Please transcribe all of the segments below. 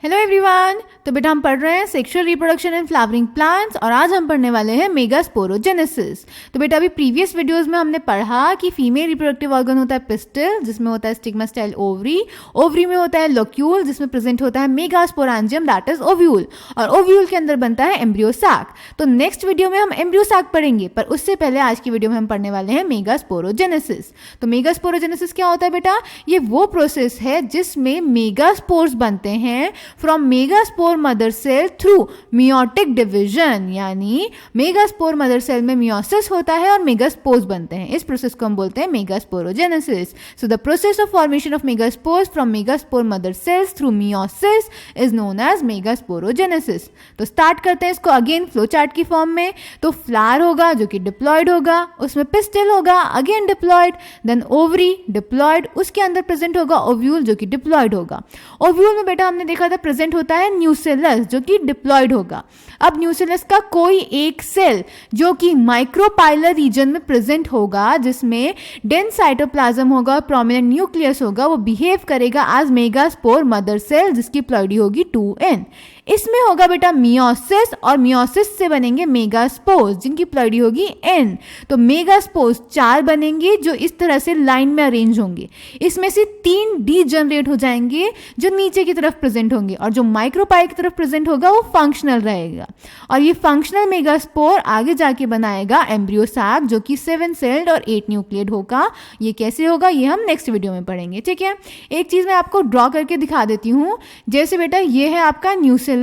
Hello everyone. तो बेटा हम पढ़ रहे हैं sexual reproduction in flowering plants और आज हम पढ़ने वाले हैं मेगास्पोरोजेनेसिस। तो बेटा अभी प्रीवियस वीडियोस में हमने पढ़ा कि फीमेल रिप्रोडक्टिव ऑर्गन होता है पिस्टल, जिसमें होता है स्टिग्मास्टाइल ओवरी, ओवरी में होता है लोक्यूल, जिसमें प्रेजेंट होता है मेगास्पोरेंजियम दैट इज ओव्यूल, और ओव्यूल के अंदर बनता है एम्ब्रियो सैक। तो नेक्स्ट वीडियो में हम एम्ब्रियो सैक पढ़ेंगे, पर उससे पहले आज की वीडियो में हम पढ़ने वाले हैं मेगास्पोरोजेनेसिस। तो मेगास्पोरोजेनेसिस क्या होता है बेटा? ये वो प्रोसेस है जिसमें मेगास्पोर्स बनते हैं from megaspore mother cell through meiotic division, यानी मेगास्पोर मदर सेल में मियोसिस होता है और मेगास्पोर्स बनते हैं। इस प्रोसेस को हम बोलते हैं megasporogenesis. So the process of formation of megaspores from megaspore mother cells through meiosis is known as megasporogenesis. तो स्टार्ट करते हैं इसको अगेन फ्लो चार्ट की फॉर्म में। तो फ्लावर होगा जो कि डिप्लॉयड होगा, उसमें पिस्टिल होगा again diploid, then ovary diploid, उसके अंदर प्रेजेंट होगा ओव्यूल जो कि डिप्लॉयड होगा। ओव्यूल में बेटा हमने देखा था प्रेजेंट होता है न्यूसेलस जो कि डिप्लॉयड होगा। अब न्यूसेलस का कोई एक सेल जो कि माइक्रोपाइलर रीजन में प्रेजेंट होगा, जिसमें डेंस साइटोप्लाज्म होगा, प्रोमिनेंट न्यूक्लियस होगा, वो बिहेव करेगा एज मेगास्पोर मदर सेल जिसकी प्लॉइडी होगी 2n। इसमें होगा बेटा मियोसिस और मियोसिस से बनेंगे मेगास्पोर्स जिनकी प्लॉइडी होगी n। तो मेगास्पोर्स 4 बनेंगे जो इस तरह से लाइन में अरेंज होंगे। इसमें से 3 डीजनरेट हो जाएंगे जो नीचे की तरफ प्रेजेंट होंगे, और जो माइक्रोपाइल की तरफ प्रेजेंट होगा वो फंक्शनल रहेगा। और ये फंक्शनल मेगास्पोर आगे जाके बनाएगा एम्ब्रियो सैक जो कि 7 सेल्ड और 8 न्यूक्लियड होगा। ये कैसे होगा ये हम नेक्स्ट वीडियो में पढ़ेंगे, ठीक है। एक चीज मैं आपको ड्रॉ करके दिखा देती हूँ। जैसे बेटा ये है आपका न्यूसेलस,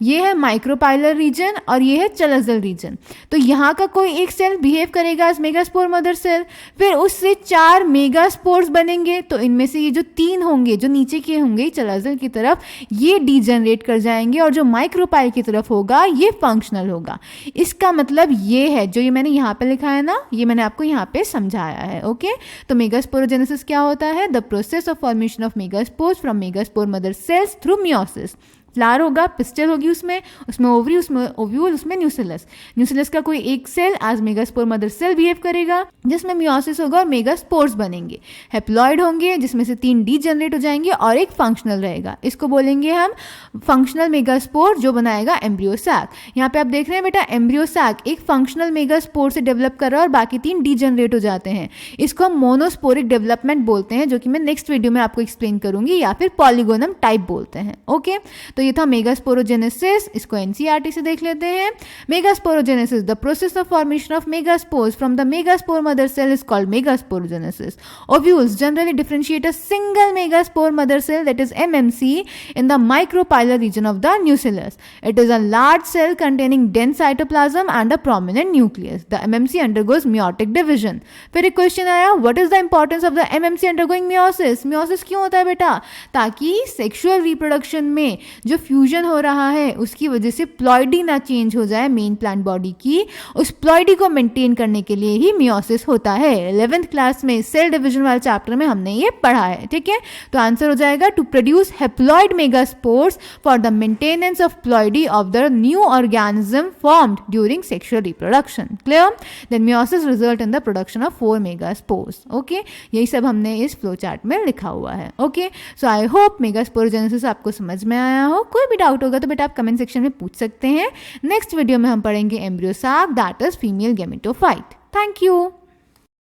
ये है माइक्रोपाइलर रीजन और ये है चलजल रीजन। तो यहाँ का कोई एक सेल बिहेव करेगा एज मेगास्पोर मदर सेल, फिर उससे 4 मेगास्पोर्स बनेंगे। तो इनमें से ये जो 3 होंगे जो नीचे के होंगे चलजल की तरफ, ये डीजनरेट कर जाएंगे, और जो माइक्रोपाइल की तरफ होगा ये फंक्शनल होगा। इसका मतलब ये है जो ये मैंने यहाँ पे लिखा है ना, ये मैंने आपको यहाँ पे समझाया है, ओके। तो मेगास्पोरोजेनेसिस क्या होता है? The process of formation of megaspores from megaspore mother cells through meiosis. Flower होगा, पिस्टल होगी, उसमें ओवरी, उसमें ओव्यूल, उसमें न्यूसेलस। न्यूसेलस का कोई एक cell as megaspore mother cell behave करेगा जिसमें मियोसिस होगा और मेगास्पोर्स बनेंगे। हेप्लॉइड होंगे जिसमें से 3 डीजनरेट हो जाएंगे और एक फंक्शनल रहेगा। इसको बोलेंगे हम फंक्शनल मेगास्पोर जो बनाएगा एम्ब्रियो सैक। यहाँ पे आप देख रहे हैं बेटा एम्ब्रियो सैक एक फंक्शनल मेगास्पोर से डेवलप कर रहा है और बाकी 3 डीजनरेट हो जाते हैं। इसको हम मोनोस्पोरिक डेवलपमेंट बोलते हैं, जो कि मैं नेक्स्ट वीडियो में आपको एक्सप्लेन करूंगी, या फिर पॉलीगोनम टाइप बोलते हैं, ओके। तो ये था मेगास्पोरोजेनेसिस। इसको एनसीईआरटी से देख लेते हैं। Megasporogenesis the process of formation of megaspores from the megaspore mother cell is called megasporogenesis. Ovules generally differentiate a single megaspore mother cell that is MMC in the micropylar region of the nucellus. It is a large cell containing dense cytoplasm and a prominent nucleus. The MMC undergoes meiotic division. फिर एक question आया, what is the importance of the MMC undergoing meiosis? meiosis क्यों होता है बेटा? ताकि sexual reproduction में जो फ्यूजन हो रहा है उसकी वजह से प्लॉइडी ना चेंज हो जाए मेन प्लांट बॉडी की, उस प्लॉइडी को मेंटेन करने के लिए ही मियोसिस होता है। 11th क्लास में सेल डिवीजन वाले चैप्टर में हमने ये पढ़ा है, ठीक है। तो आंसर हो जाएगा to produce haploid megaspores for the maintenance of ploidy of the new organism formed during sexual reproduction. Clear? Then meiosis result in the production of 4 megaspores. Okay? यही सब हमने इस फ्लो चार्ट में लिखा हुआ है, okay. So I hope megasporogenesis आपको समझ में आया हो। कोई भी डाउट होगा तो बेटा आप कमेंट सेक्शन में पूछ सकते हैं। नेक्स्ट वीडियो में हम पढ़ेंगे embryo sac that is female gametophyte. Thank you.